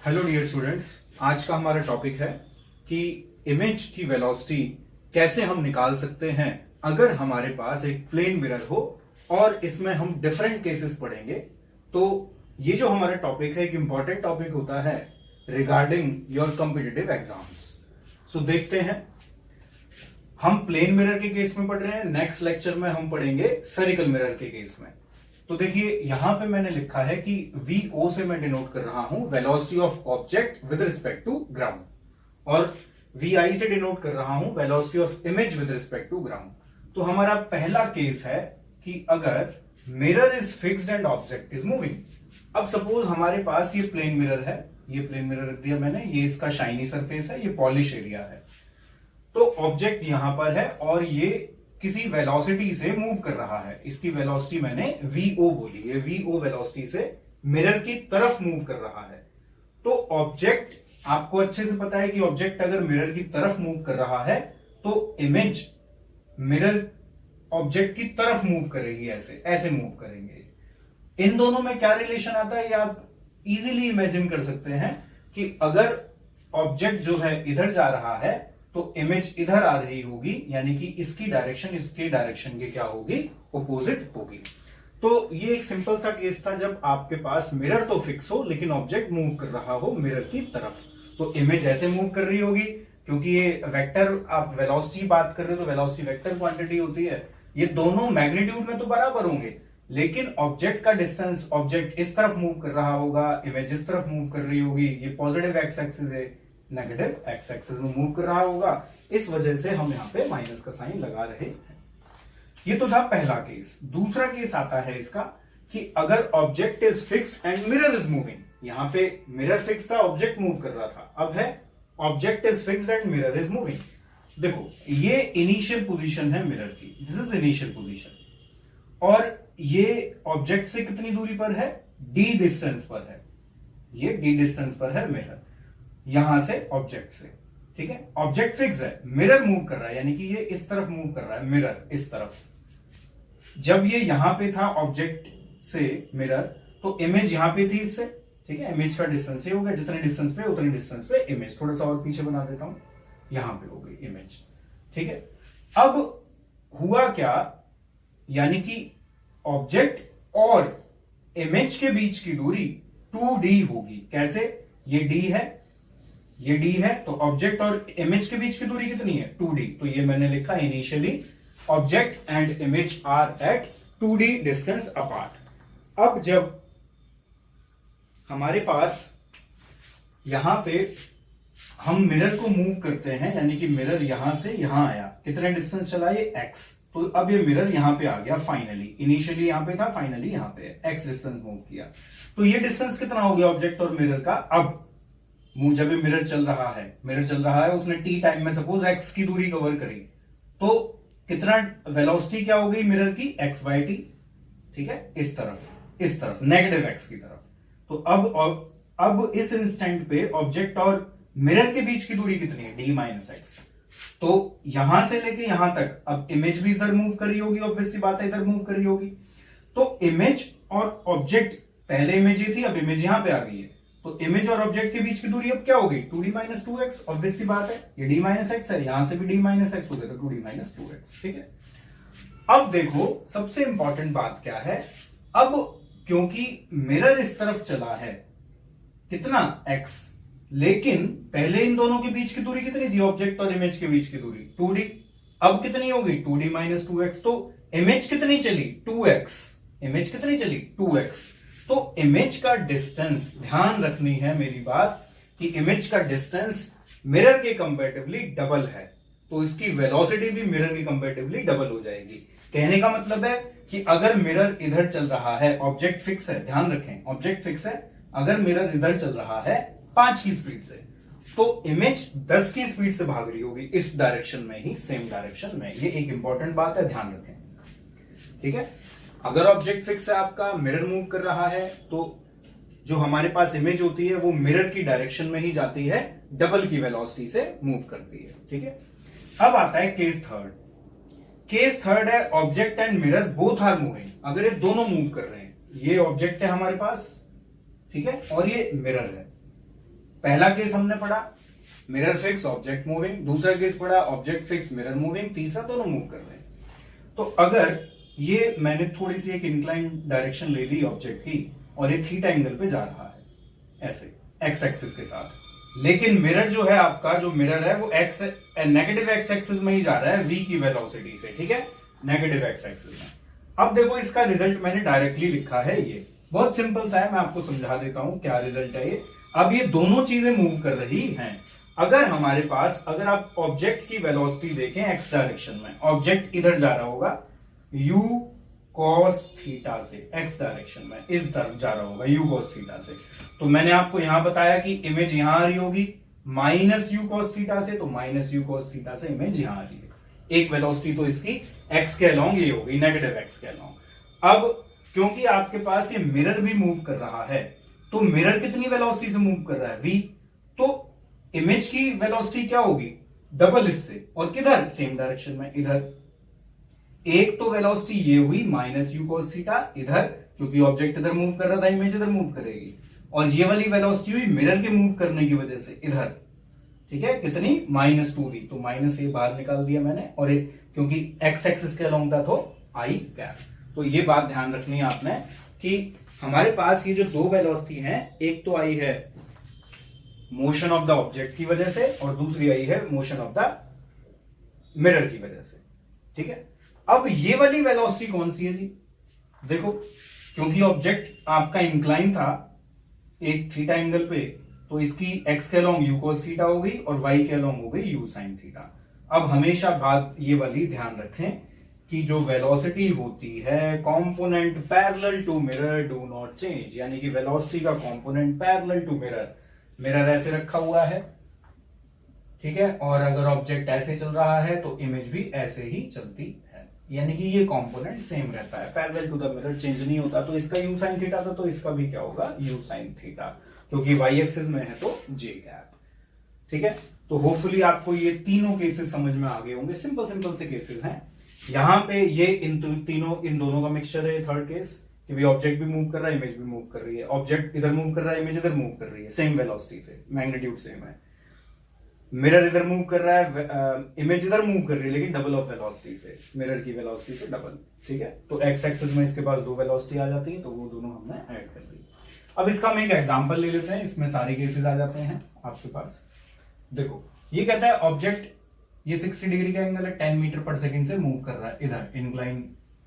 Hello dear students, आज का हमारा टॉपिक है कि इमेज की वेलोसिटी कैसे हम निकाल सकते हैं अगर हमारे पास एक प्लेन मिरर हो और इसमें हम डिफरेंट केसेस पढ़ेंगे। तो ये जो हमारा टॉपिक है एक इंपॉर्टेंट टॉपिक होता है रिगार्डिंग योर कॉम्पिटिटिव एग्जाम्स। सो देखते हैं, हम प्लेन मिरर के केस में पढ़ रहे हैं, नेक्स्ट लेक्चर में हम पढ़ेंगे स्फेरिकल मिरर के केस में। तो देखिए यहां पे मैंने लिखा है कि VO से मैं डिनोट कर रहा हूं velocity of object with respect to ground, और VI से डिनोट कर रहा हूं velocity of image with respect to ground. तो हमारा पहला केस है कि अगर mirror is fixed and object is moving. अब सपोज हमारे पास ये प्लेन मिरर है, ये प्लेन मिरर रख दिया मैंने, ये इसका शाइनी सरफेस है, ये पॉलिश एरिया है। तो ऑब्जेक्ट यहां पर है और ये किसी वेलोसिटी से मूव कर रहा है। इसकी वेलोसिटी मैंने VO बोली, ये VO वेलोसिटी से मिरर की तरफ मूव कर रहा है। तो ऑब्जेक्ट, आपको अच्छे से पता है कि ऑब्जेक्ट अगर मिरर की तरफ मूव कर रहा है तो इमेज मिरर ऑब्जेक्ट की तरफ मूव करेगी, ऐसे ऐसे मूव करेंगे। इन दोनों में क्या रिलेशन आता है ये आप इजीली इमेजिन कर सकते हैं कि अगर ऑब्जेक्ट जो है इधर जा रहा है तो इमेज इधर आ रही होगी, यानी कि इसकी डायरेक्शन इसके डायरेक्शन की क्या होगी, ऑपोजिट होगी। तो ये एक सिंपल सा केस था जब आपके पास मिरर तो फिक्स हो लेकिन ऑब्जेक्ट मूव कर रहा हो मिरर की तरफ। तो इमेज ऐसे मूव कर रही होगी, क्योंकि ये वेक्टर, आप वेलोसिटी बात कर रहे हो तो वेलोसिटी वेक्टर क्वांटिटी होती है। ये दोनों मैग्नीट्यूड में तो बराबर होंगे, लेकिन ऑब्जेक्ट का डिस्टेंस, ऑब्जेक्ट इस तरफ मूव कर रहा होगा, इमेज इस तरफ मूव कर रही होगी। ये पॉजिटिव एक्स एक्सिस है, नेगेटिव एक्स एक्सिस में मूव कर रहा होगा। इस वजह से हम यहां पे माइनस का साइन लगा रहे हैं। ये तो था पहला केस। दूसरा केस आता है इसका कि अगर object is fixed and mirror is moving. यहां पे मिरर फिक्स था, ऑब्जेक्ट मूव कर रहा था। अब है object is fixed and mirror is moving. देखो ये इनिशियल पोजीशन है मिरर की, दिस इज इनिशियल पोजीशन, और ये ऑब्जेक्ट से कितनी दूरी पर है, d डिस्टेंस पर है। ये d डिस्टेंस पर है मिरर, यहां से ऑब्जेक्ट से, ठीक है। ऑब्जेक्ट फिक्स है, मिरर मूव कर रहा है, यानी कि ये इस तरफ मूव कर रहा है, मिरर इस तरफ। जब ये यहां पे था ऑब्जेक्ट से मिरर, तो इमेज यहां पे थी इससे, ठीक है। इमेज का डिस्टेंस ये हो गया, जितने डिस्टेंस पे उतने डिस्टेंस पे इमेज। थोड़ा सा और पीछे बना देता हूं, यहां पे हो गई इमेज, ठीक है। अब हुआ क्या, यानी कि ऑब्जेक्ट और इमेज के बीच की दूरी 2D होगी। कैसे, ये D है, ये D है, तो ऑब्जेक्ट और इमेज के बीच की दूरी कितनी है, 2D। तो ये मैंने लिखा initially object and image are at 2D distance apart. अब जब हमारे पास यहां पे हम मिरर को मूव करते हैं, यानी कि मिरर यहां से यहां आया, कितने डिस्टेंस चला ये x। तो अब ये मिरर यहां पे आ गया फाइनली, इनिशियली यहां पे था, फाइनली यहां पे x डिस्टेंस मूव किया। तो ये डिस्टेंस कितना हो गया ऑब्जेक्ट और मिरर का। अब जब ये मिरर चल रहा है, मिरर चल रहा है, उसने t टाइम में सपोज x की दूरी कवर करी, तो कितना वेलोसिटी क्या हो गई मिरर की, x/t, ठीक है, इस तरफ नेगेटिव x की तरफ। तो अब इस इंस्टेंट पे ऑब्जेक्ट और मिरर के बीच की दूरी कितनी है, d-x। तो यहां से लेके यहां तक अब इमेज भी इधर मूव कर रही होगी, ऑब्वियस सी बात है इधर मूव कर रही होगी। तो इमेज और ऑब्जेक्ट, पहले इमेज ये थी, अब इमेज यहां पे आ गई है, तो इमेज और ऑब्जेक्ट के बीच की दूरी अब क्या हो गई, 2D-2x। ऑब्वियस सी बात है, ये d-x है, यहां से भी d-x हो गया, तो 2D-2x, ठीक है। अब देखो सबसे इंपॉर्टेंट बात क्या है, अब क्योंकि मिरर इस तरफ चला है, कितना x, लेकिन पहले इन दोनों के बीच की दूरी कितनी थी, ऑब्जेक्ट और इमेज के बीच की दूरी 2D। अब कितनी होगी, 2D-2x। तो इमेज कितनी चली, 2x। इमेज कितनी चली, 2x। तो इमेज का डिस्टेंस, ध्यान रखनी है मेरी बात, कि इमेज का डिस्टेंस मिरर के कंपैरेटिवली डबल है, तो इसकी वेलोसिटी भी मिरर के कंपैरेटिवली डबल हो जाएगी। कहने का मतलब है कि अगर मिरर इधर चल रहा है, ऑब्जेक्ट फिक्स है, ध्यान रखें ऑब्जेक्ट फिक्स है, अगर मिरर इधर चल रहा है 5 की स्पीड से, तो इमेज 10 की स्पीड से भाग रही होगी, इस डायरेक्शन में ही, सेम डायरेक्शन में। ये एक इंपॉर्टेंट बात है, ध्यान रखें, ठीक है। अगर ऑब्जेक्ट फिक्स है आपका, मिरर मूव कर रहा है, तो जो हमारे पास इमेज होती है वो मिरर की डायरेक्शन में ही जाती है, डबल की वेलोसिटी से मूव करती है, ठीक है। अब आता है केस थर्ड। केस थर्ड है object and mirror both are moving. अगर ये दोनों मूव कर रहे हैं, ये ऑब्जेक्ट है हमारे पास, ठीक है, और ये मिरर है, पहला केस हमने पढ़ा मिरर फिक्स ऑब्जेक्ट मूविंग, दूसरा केस पढ़ा ऑब्जेक्ट फिक्स मिरर मूविंग, तीसरा दोनों मूव कर रहे हैं। तो अगर ये मैंने थोड़ी सी एक इंक्लाइन डायरेक्शन ले ली ऑब्जेक्ट की और ये थीटा एंगल पे जा रहा है ऐसे एक्स एक्सिस के साथ, लेकिन मिरर जो है आपका, जो मिरर है वो एक्स नेगेटिव एक्स एक्सिस में ही जा रहा है v की वेलोसिटी से, ठीक है, नेगेटिव एक्स एक्सिस में। अब देखो इसका रिजल्ट मैंने डायरेक्टली लिखा है, ये बहुत सिंपल सा है, मैं आपको समझा देता हूं क्या रिजल्ट है ये। अब ये दोनों चीजें मूव कर रही हैं। अगर हमारे पास, अगर आप ऑब्जेक्ट की वेलोसिटी देखें एक्स डायरेक्शन में, ऑब्जेक्ट इधर जा रहा होगा u cos थीटा से, एक्स डायरेक्शन में इस तरफ जा रहा होगा u cos थीटा से, तो मैंने आपको यहां बताया कि इमेज यहां आ रही होगी माइनस u cos थीटा से, तो माइनस u cos थीटा से इमेज यहां आ रही है। एक वेलोसिटी तो इसकी x के अलोंग ये होगी, नेगेटिव x के अलोंग। अब क्योंकि आपके पास ये मिरर भी मूव कर रहा है, तो मिरर कितनी वेलोसिटी से मूव कर रहा है v, तो इमेज की वेलोसिटी क्या होगी डबल इससे, और किधर, सेम डायरेक्शन में इधर। एक तो वेलोसिटी ये हुई माइनस यू cos थीटा इधर, क्योंकि ऑब्जेक्ट इधर मूव कर रहा था, इमेज इधर मूव करेगी, और ये वाली वेलोसिटी हुई मिरर के मूव करने की वजह से इधर, ठीक है, कितनी -2v, तो माइनस ये बाहर निकाल दिया मैंने, और क्योंकि एक्स एक्सिस के अलोंग था तो आई कैप। तो ये बात ध्यान रखनी है आपने कि हमारे पास ये जो दो वेलोसिटी हैं, एक तो आई है मोशन ऑफ द ऑब्जेक्ट की वजह से और दूसरी आई है मोशन ऑफ द मिरर की वजह से, ठीक है। अब ये वाली वेलोसिटी कौन सी है जी, देखो क्योंकि ऑब्जेक्ट आपका इंक्लाइन था एक थीटा एंगल पे, तो इसकी एक्स के अलोंग यू cos थीटा हो गई और वाई के अलोंग हो गई यू sin थीटा। अब हमेशा बात ये वाली ध्यान रखें कि जो वेलोसिटी होती है component parallel to mirror do not change, यानी कि वेलोसिटी का component parallel to mirror, mirror ऐसे रखा हुआ है, ठीक है, और अगर ऑब्जेक्ट ऐसे चल रहा है तो इमेज भी ऐसे ही चलती है, यानी कि ये कंपोनेंट सेम रहता है, parallel to the mirror change नहीं होता। तो इसका यू sin थीटा था तो इसका भी क्या होगा यू sin थीटा, क्योंकि वाई एक्सिस में है तो जे कैप, ठीक है। तो होपफुली आपको ये तीनों केसेस समझ में आ गए होंगे, सिंपल सिंपल से केसेस हैं। यहां पे ये इन दोनों का मिक्सचर है, थर्ड केस कि भाई ऑब्जेक्ट भी मूव कर रहा है, इमेज भी मूव कर रही है, ऑब्जेक्ट इधर मूव कर रहा है, इमेज इधर मूव कर रही है, सेम वेलोसिटी से, मैग्नीट्यूड सेम है, मिरर इधर मूव कर रहा है, इमेज इधर मूव कर रही है, लेकिन डबल ऑफ वेलोसिटी से, मिरर की वेलोसिटी से डबल, ठीक है। तो एक्स एक्सिस में इसके पास दो वेलोसिटी आ जाती है, तो वो दोनों हमने ऐड कर दी। अब इसका हम एक एग्जांपल ले लेते हैं, इसमें सारे केसेस आ जाते हैं आपके पास। देखो ये कहता है ऑब्जेक्ट ये 60 डिग्री का एंगल है, 10 मीटर पर सेकंड से मूव कर रहा है, इधर इंक्लाइन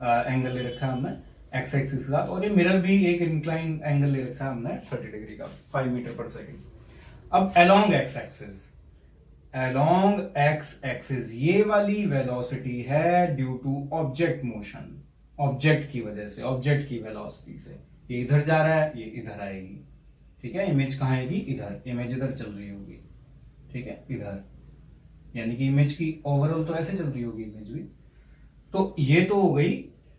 एंगल ले रखा है हमने एक्स एक्सिस के साथ, और ये मिरर भी एक इंक्लाइन एंगल ले रखा है हमने 30 डिग्री का, 5 मीटर पर सेकंड। अब along x axis, along x axis ये वाली वेलोसिटी है due to object motion, object की वजह से, ऑब्जेक्ट की वेलोसिटी से, ये इधर जा रहा है, ये इधर आएगी, ठीक है। इमेज कहां आएगी, इधर, इमेज इधर चल रही होगी, ठीक है, इधर, यानी कि इमेज की ओवरऑल तो ऐसे चल रही होगी इमेज भी। तो ये तो हो गई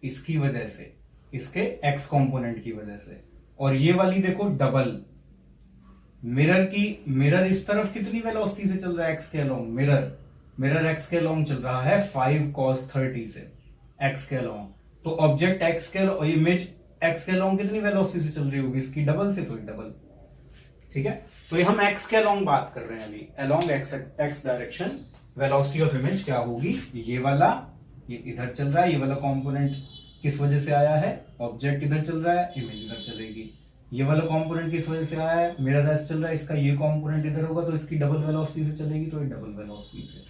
इसकी वजह से, इसके एक्स कंपोनेंट की वजह से, और ये वाली देखो डबल मिरर की, मिरर इस तरफ कितनी वेलोसिटी से चल रहा है एक्स के अलोंग, मिरर एक्स के अलोंग चल रहा है 5 cos 30 से एक्स के अलोंग, तो ऑब्जेक्ट एक्स के, इमेज एक्स के अलोंग कितनी वेलोसिटी से चल रही होगी, इसकी डबल से, तो डबल, ठीक है। तो ये हम एक्स के अलोंग बात कर रहे हैं अभी, along x direction velocity of image क्या होगी, ये वाला, ये इधर चल रहा है, ये वाला कंपोनेंट किस वजह से आया है, ऑब्जेक्ट इधर चल रहा है, इमेज इधर चलेगी, ये वाला कंपोनेंट किस वजह से आया है, मिरर ऐसे चल रहा है, इसका ये कंपोनेंट इधर होगा तो इसकी डबल वेलोसिटी से चलेगी, तो ये डबल वेलोसिटी से,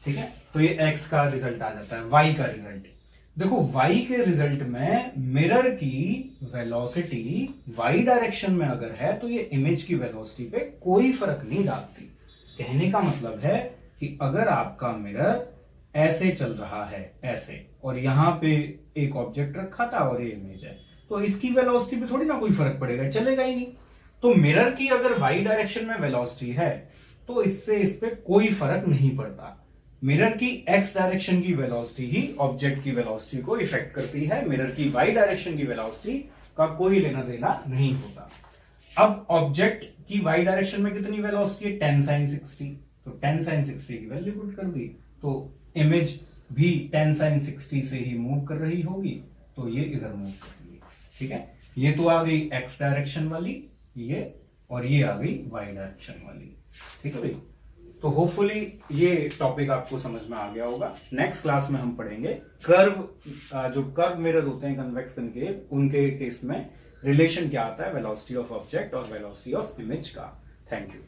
ठीक है। तो ये एक्स का रिजल्ट आ जाता है। वाई का रिजल्ट देखो, वाई के रिजल्ट में मिरर की वेलोसिटी वाई डायरेक्शन में अगर है तो ये इमेज की वेलोसिटी पे कोई फर्क नहीं डालती। कहने का मतलब है कि अगर आपका मिरर ऐसे चल रहा है ऐसे, और यहां पे एक ऑब्जेक्ट रखा था और ये इमेज है, तो इसकी वेलोसिटी पे थोड़ी ना कोई फर्क पड़ेगा, चलेगा ही नहीं। तो मिरर की अगर वाई डायरेक्शन में वेलोसिटी है तो इससे इस पे कोई फर्क नहीं पड़ता। मिरर की एक्स डायरेक्शन की वेलोसिटी ही ऑब्जेक्ट की वेलोसिटी को इफेक्ट करती है, मिरर की वाई डायरेक्शन की वेलोसिटी का कोई लेना देना नहीं होता। अब ऑब्जेक्ट की वाई डायरेक्शन में कितनी वेलोसिटी है, 10 sin 60, तो 10 sin 60 की वैल्यू पुट कर दी, तो इमेज भी 10 sin 60 से ही मूव कर रही होगी, तो ये इधर मूव कर रही है, ठीक है। ये तो आ गई एक्स डायरेक्शन वाली, ये और ये आ गई वाई डायरेक्शन वाली। ठीक है भाई, तो होपफुली ये टॉपिक आपको समझ में आ गया होगा। नेक्स्ट क्लास में हम पढ़ेंगे कर्व, जो कर्व मिरर होते हैं कन्वेक्स कनकेव, उनके केस में रिलेशन क्या आता है वेलोसिटी ऑफ ऑब्जेक्ट और वेलोसिटी ऑफ इमेज का। Thank you.